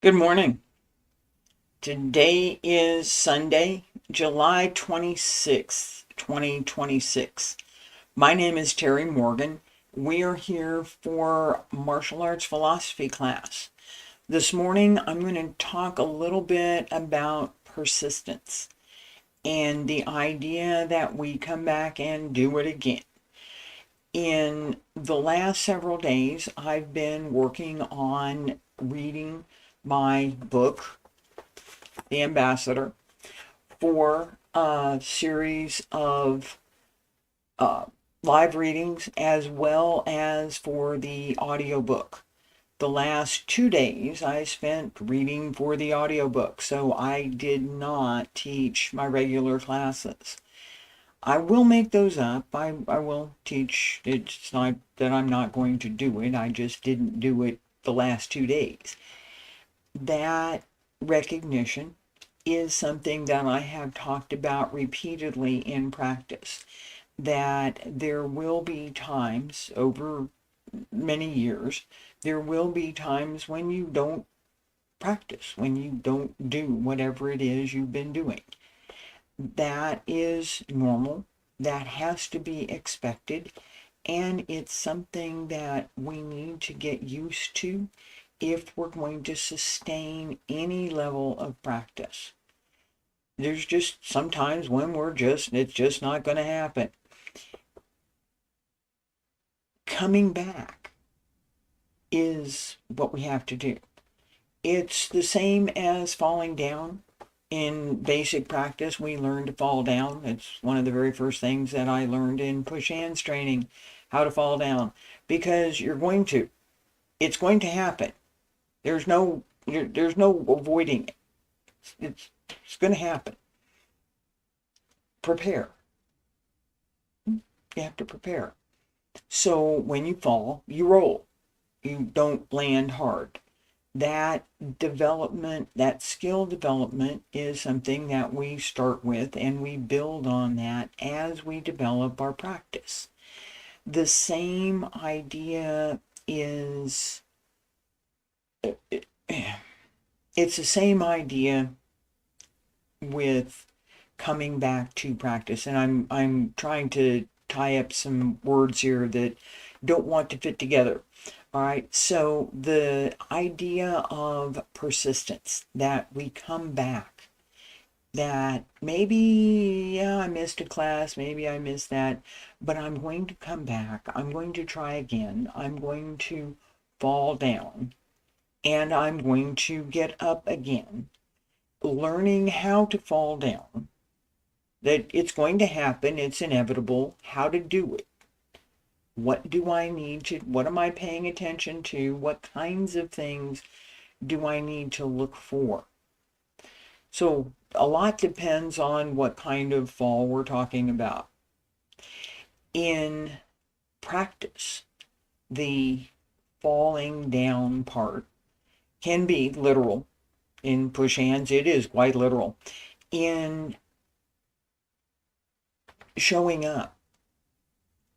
Good morning. Today is Sunday, July 26th, 2026. My name is Terry Morgan. We are here for martial arts philosophy class. This morning, I'm going to talk a little bit about persistence and the idea that we come back and do it again. In the last several days, I've been working on reading my book, The Ambassador, for a series of uh, live readings as well as for the audiobook. The last 2 days I spent reading for the audiobook, so I did not teach my regular classes. I will make those up. I will teach. It's not that I'm not going to do it. I just didn't do it the last 2 days. That recognition is something that I have talked about repeatedly in practice, that there will be times over many years, there will be times when you don't practice, when you don't do whatever it is you've been doing. That is normal. That has to be expected. And it's something that we need to get used to if we're going to sustain any level of practice. There's just sometimes when it's just not going to happen. Coming back is what we have to do. It's the same as falling down. In basic practice, we learn to fall down. It's one of the very first things that I learned in push hands training, how to fall down, because it's going to happen. There's no avoiding it. It's going to happen. Prepare. You have to prepare. So when you fall, you roll. You don't land hard. That development, that skill development is something that we start with, and we build on that as we develop our practice. The same idea is, it's the same idea with coming back to practice. And I'm trying to tie up some words here that don't want to fit together. All right, so the idea of persistence, that we come back, that maybe, yeah, I missed a class, maybe I missed that, but I'm going to come back, I'm going to try again, I'm going to fall down, and I'm going to get up again. Learning how to fall down, that it's going to happen, it's inevitable, how to do it. What am I paying attention to? What kinds of things do I need to look for? So a lot depends on what kind of fall we're talking about. In practice, the falling down part can be literal. In push hands, it is quite literal. In showing up,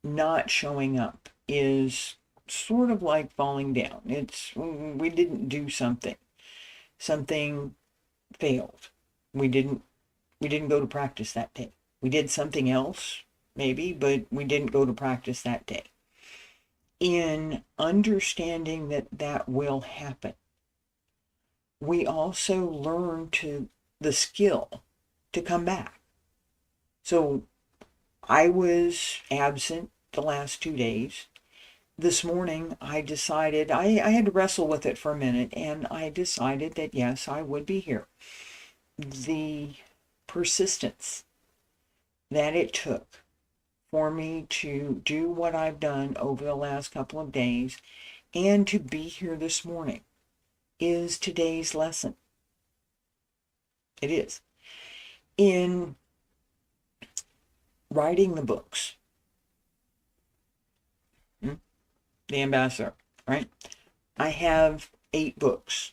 not showing up is sort of like falling down. We didn't do something. Something failed. We didn't go to practice that day. We did something else, maybe, but we didn't go to practice that day. In understanding that that will happen, we also learn the skill to come back. So I was absent the last 2 days. This morning, I decided, I had to wrestle with it for a minute, and I decided that yes, I would be here. The persistence that it took for me to do what I've done over the last couple of days and to be here this morning is today's lesson. It is. In writing the books, The Ambassador, right? I have 8 books.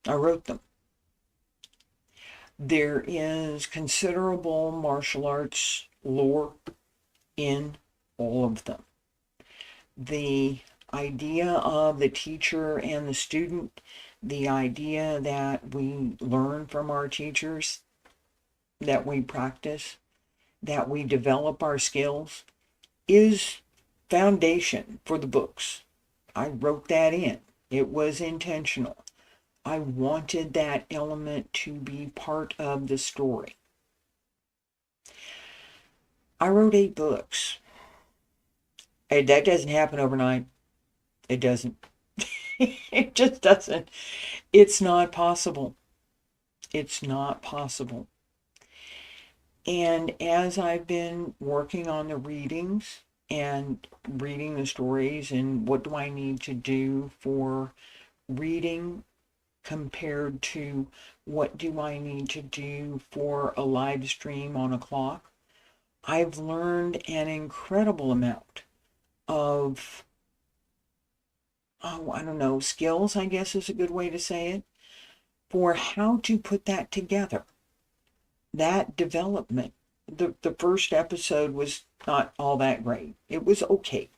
I wrote them. There is considerable martial arts lore in all of them. The idea of the teacher and the student, the idea that we learn from our teachers, that we practice, that we develop our skills, is foundation for the books. I wrote that in. It was intentional. I wanted that element to be part of the story. I wrote 8 books. And that doesn't happen overnight. It doesn't. It just doesn't. It's not possible. It's not possible. And as I've been working on the readings and reading the stories and what do I need to do for reading compared to what do I need to do for a live stream on a clock, I've learned an incredible amount of, I don't know, skills, I guess is a good way to say it, for how to put that together. That development. The first episode was not all that great. It was okay.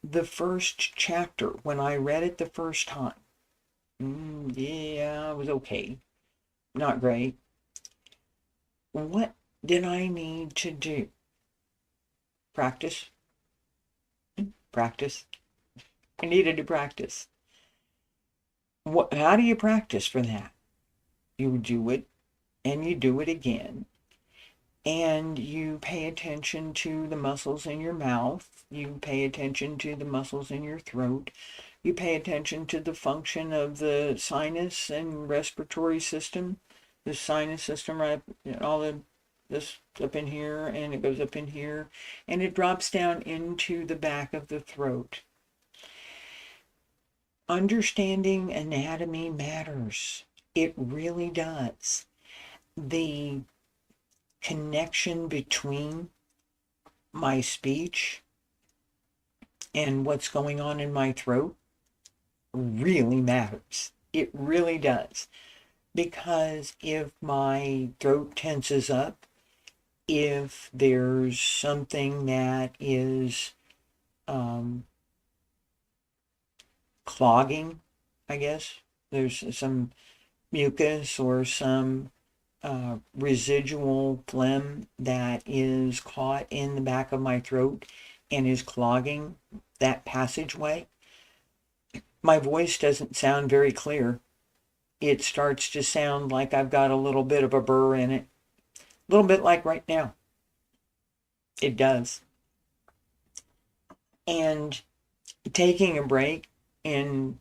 The first chapter, when I read it the first time, yeah, it was okay. Not great. What did I need to do? Practice. Practice. I needed to practice. How do you practice for that? You do it, and you do it again. And you pay attention to the muscles in your mouth. You pay attention to the muscles in your throat. You pay attention to the function of the sinus and respiratory system. The sinus system, right? This up in here, and it goes up in here, and it drops down into the back of the throat. Understanding anatomy matters. It really does. The connection between my speech and what's going on in my throat really matters. It really does. Because if my throat tenses up, if there's something that is clogging, I guess, there's some mucus or some residual phlegm that is caught in the back of my throat and is clogging that passageway, my voice doesn't sound very clear. It starts to sound like I've got a little bit of a burr in it. A little bit like right now. It does. And taking a break in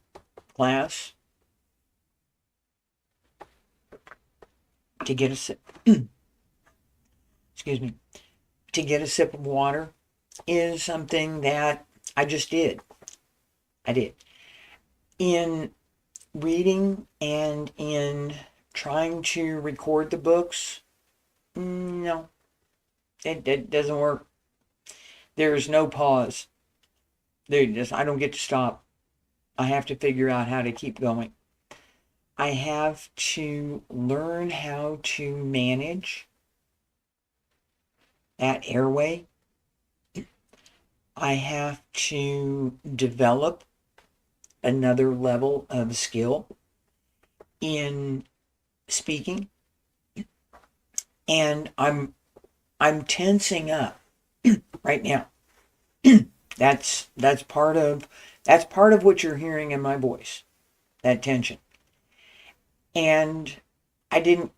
class to get a sip, excuse me, to get a sip of water is something that I just did. I did. In reading and in trying to record the books, no, it doesn't work. There's no pause. I don't get to stop. I have to figure out how to keep going. I have to learn how to manage that airway. I have to develop another level of skill in speaking. And I'm tensing up right now. That's part of what you're hearing in my voice, that tension. And I didn't,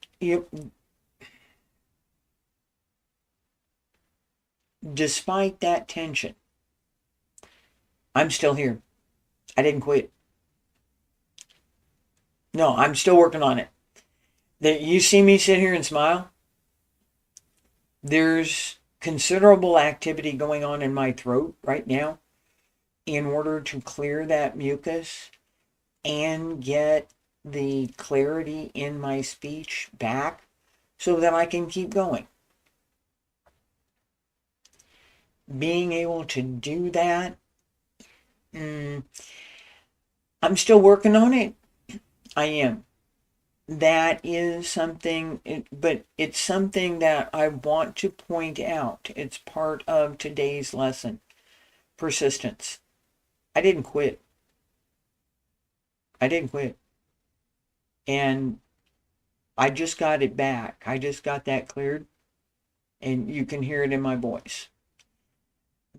despite that tension, I'm still here. I didn't quit. No, I'm still working on it. You see me sit here and smile? There's considerable activity going on in my throat right now in order to clear that mucus and get the clarity in my speech back so that I can keep going. Being able to do that, I'm still working on it. I am. That is something, but it's something that I want to point out. It's part of today's lesson. Persistence. I didn't quit. I didn't quit. And I just got it back. I just got that cleared. And you can hear it in my voice.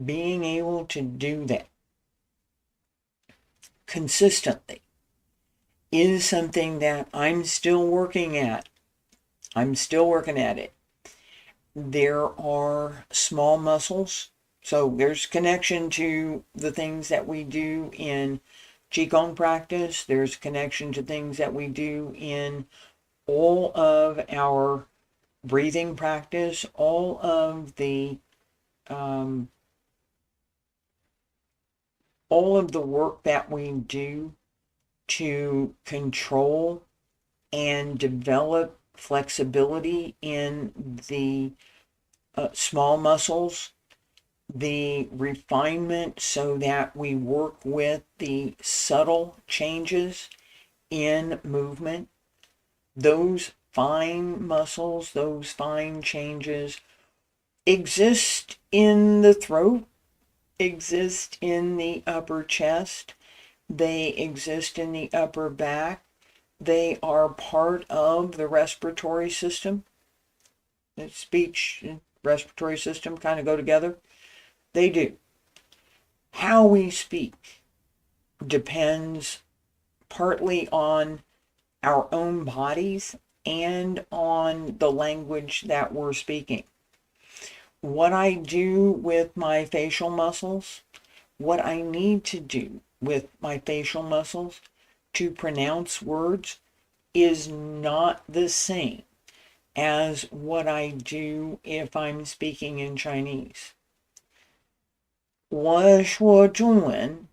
Being able to do that consistently is something that I'm still working at. I'm still working at it. There are small muscles. So there's connection to the things that we do in Qigong practice. There's connection to things that we do in all of our breathing practice, all of the work that we do to control and develop flexibility in the small muscles, the refinement so that we work with the subtle changes in movement. Those fine muscles, those fine changes exist in the throat, exist in the upper chest, they exist in the upper back. They are part of the respiratory system. The speech and respiratory system kind of go together. They do. How we speak depends partly on our own bodies and on the language that we're speaking. What I do with my facial muscles, what I need to do with my facial muscles to pronounce words is not the same as what I do if I'm speaking in Chinese. 我说中文，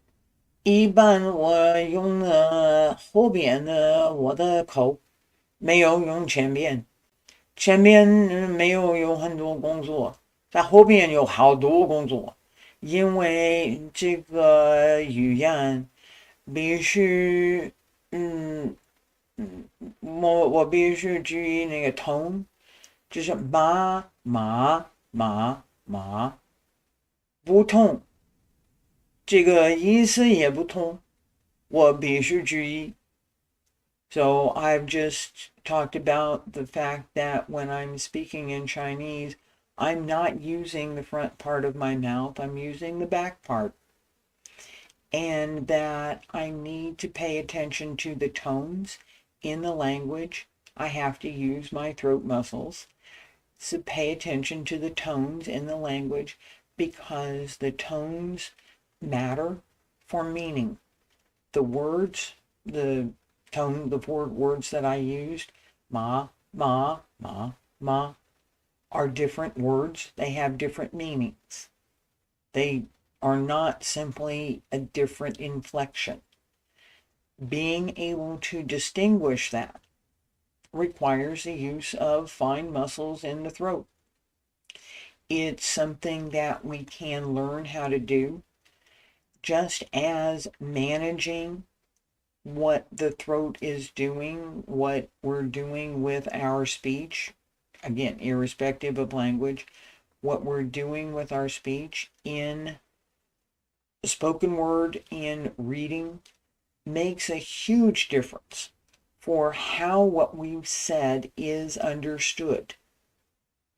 一般我用了后边的我的口，没有用前边。前边没有很多工作，在后边有好多工作，因为这个语言必须，我必须注意那个 tone，就是马不同，这个意思也不同，我必须注意。So I've just talked about the fact that when I'm speaking in Chinese, I'm not using the front part of my mouth, I'm using the back part. And that I need to pay attention to the tones in the language. I have to use my throat muscles. So pay attention to the tones in the language because the tones matter for meaning. The words, the tone, the words that I used, ma, are different words. They have different meanings. They are not simply a different inflection. Being able to distinguish that requires the use of fine muscles in the throat. It's something that we can learn how to do, just as managing what the throat is doing, what we're doing with our speech, again, irrespective of language, what we're doing with our speech in spoken word, in reading, makes a huge difference for how what we've said is understood.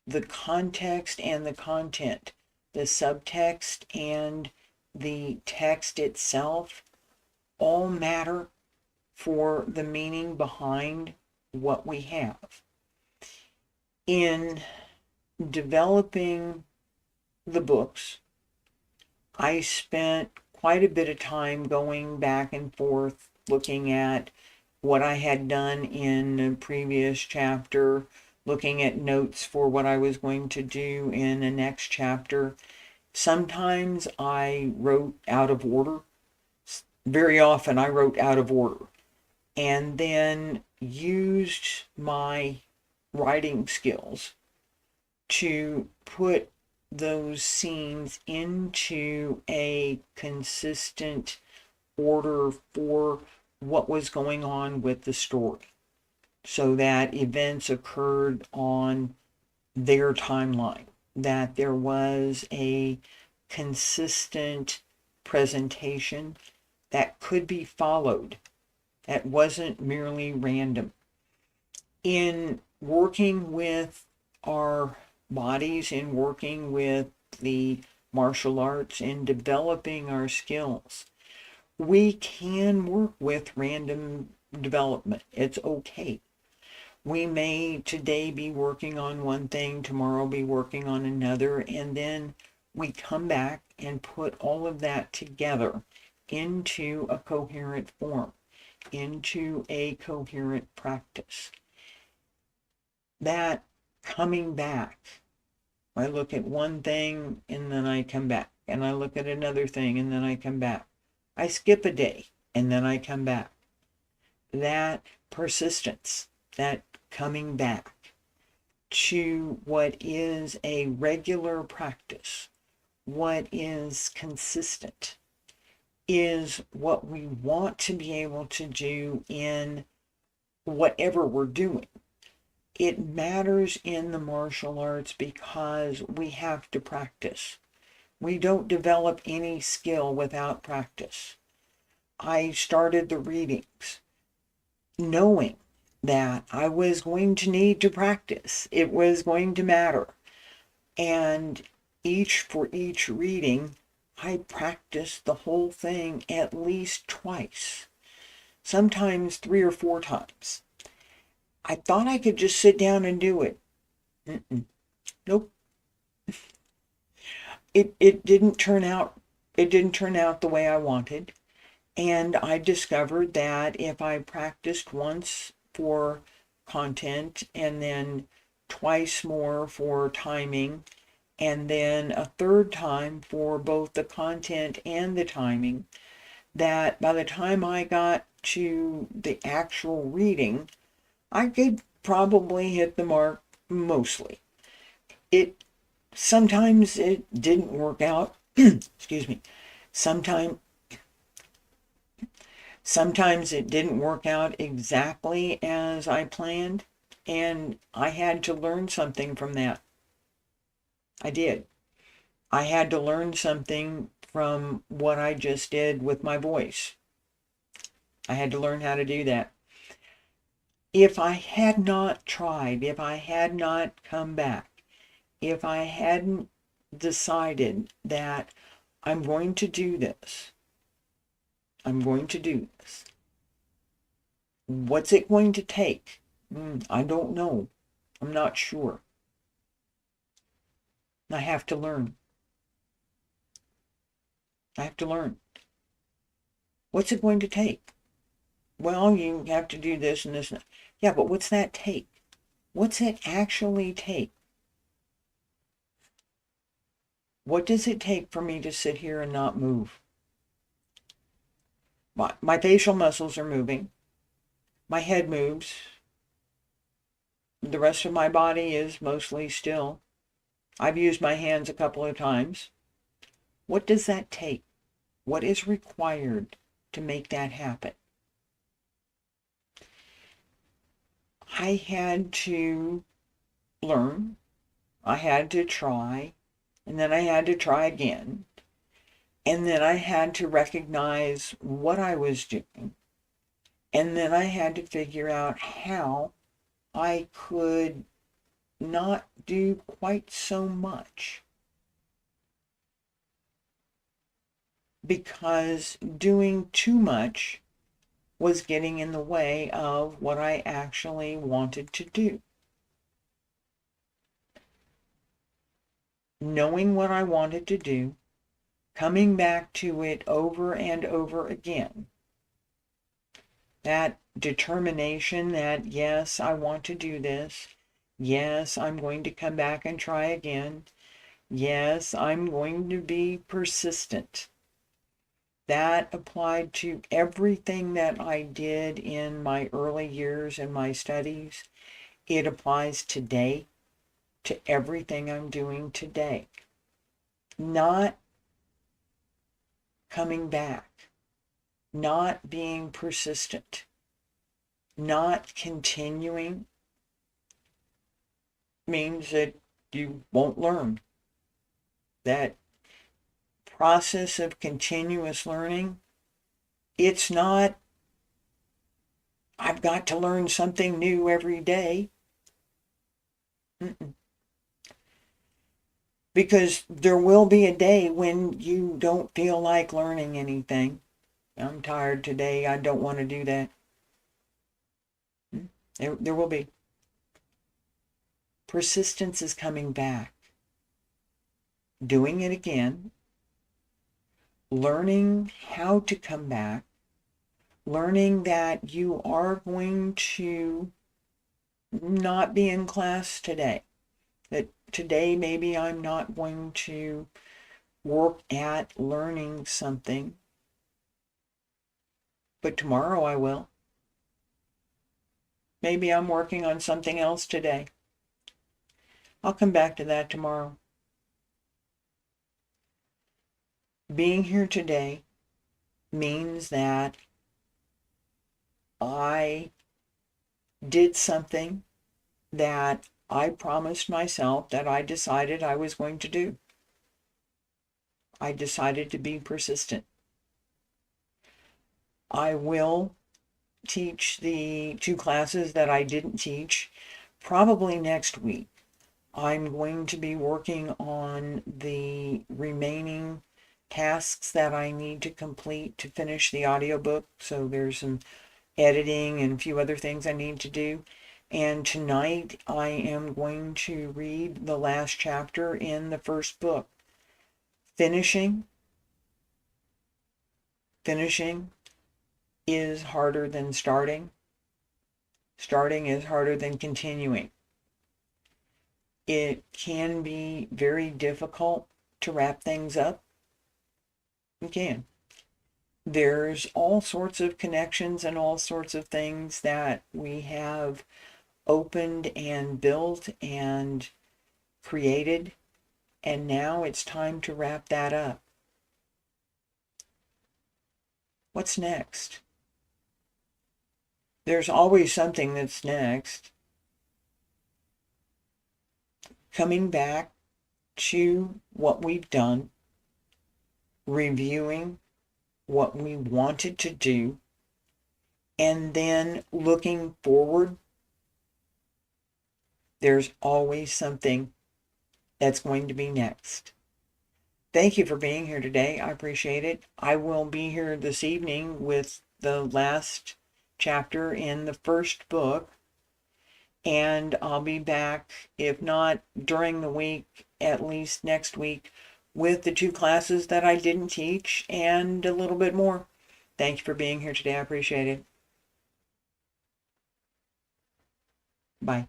The context and the content, the subtext and the text itself all matter for the meaning behind what we have. In developing the books, I spent quite a bit of time going back and forth, looking at what I had done in a previous chapter, looking at notes for what I was going to do in the next chapter. Sometimes I wrote out of order. Very often I wrote out of order and then used my writing skills to put those scenes into a consistent order for what was going on with the story, so that events occurred on their timeline, that there was a consistent presentation that could be followed, that wasn't merely random. In working with our bodies, in working with the martial arts, in developing our skills, we can work with random development. It's okay. We may today be working on one thing, tomorrow be working on another, and then we come back and put all of that together into a coherent form, into a coherent practice. That coming back, I look at one thing and then I come back, and I look at another thing and then I come back. I skip a day and then I come back. That persistence, that coming back to what is a regular practice, what is consistent, is what we want to be able to do in whatever we're doing. It matters in the martial arts because we have to practice. We don't develop any skill without practice. I started the readings knowing that I was going to need to practice. It was going to matter. And for each reading, I practiced the whole thing at least twice, sometimes 3 or 4 times. I thought I could just sit down and do it. Nope. It didn't turn out the way I wanted. And I discovered that if I practiced once for content and then twice more for timing and then a third time for both the content and the timing, that by the time I got to the actual reading, I could probably hit the mark mostly. Sometimes it didn't work out. Excuse me. Sometimes it didn't work out exactly as I planned, and I had to learn something from that. I did. I had to learn something from what I just did with my voice. I had to learn how to do that. If I had not tried, if I had not come back, if I hadn't decided that I'm going to do this, what's it going to take? I don't know. I'm not sure. I have to learn. What's it going to take? Well, you have to do this and this. Yeah, but what's that take? What's it actually take? What does it take for me to sit here and not move? My facial muscles are moving. My head moves. The rest of my body is mostly still. I've used my hands a couple of times. What does that take? What is required to make that happen? I had to learn. I had to try. And then I had to try again. And then I had to recognize what I was doing. And then I had to figure out how I could not do quite so much. Because doing too much was getting in the way of what I actually wanted to do. Knowing what I wanted to do, coming back to it over and over again. That determination that, yes, I want to do this. Yes, I'm going to come back and try again. Yes, I'm going to be persistent. That applied to everything that I did in my early years in my studies. It applies today to everything I'm doing today. Not coming back, not being persistent, not continuing means that you won't learn. That process of continuous learning. It's not, I've got to learn something new every day. Mm-mm. Because there will be a day when you don't feel like learning anything. I'm tired today. I don't want to do that. There will be. Persistence is coming back. Doing it again. Learning how to come back. Learning that you are going to not be in class today. That today maybe I'm not going to work at learning something, but tomorrow I will. Maybe I'm working on something else today. I'll come back to that tomorrow. Being here today means that I did something that I promised myself that I decided I was going to do. I decided to be persistent. I will teach the 2 classes that I didn't teach probably next week. I'm going to be working on the remaining tasks that I need to complete to finish the audiobook. So there's some editing and a few other things I need to do. And tonight I am going to read the last chapter in the first book. Finishing is harder than starting. Starting is harder than continuing. It can be very difficult to wrap things up. It can. There's all sorts of connections and all sorts of things that we have opened and built and created, and now it's time to wrap that up. What's next? There's always something that's next. Coming back to what we've done, reviewing what we wanted to do, and then looking forward. There's always something that's going to be next. Thank you for being here today. I appreciate it. I will be here this evening with the last chapter in the first book, and I'll be back, if not during the week, at least next week, with the 2 classes that I didn't teach and a little bit more. Thank you for being here today. I appreciate it. Bye.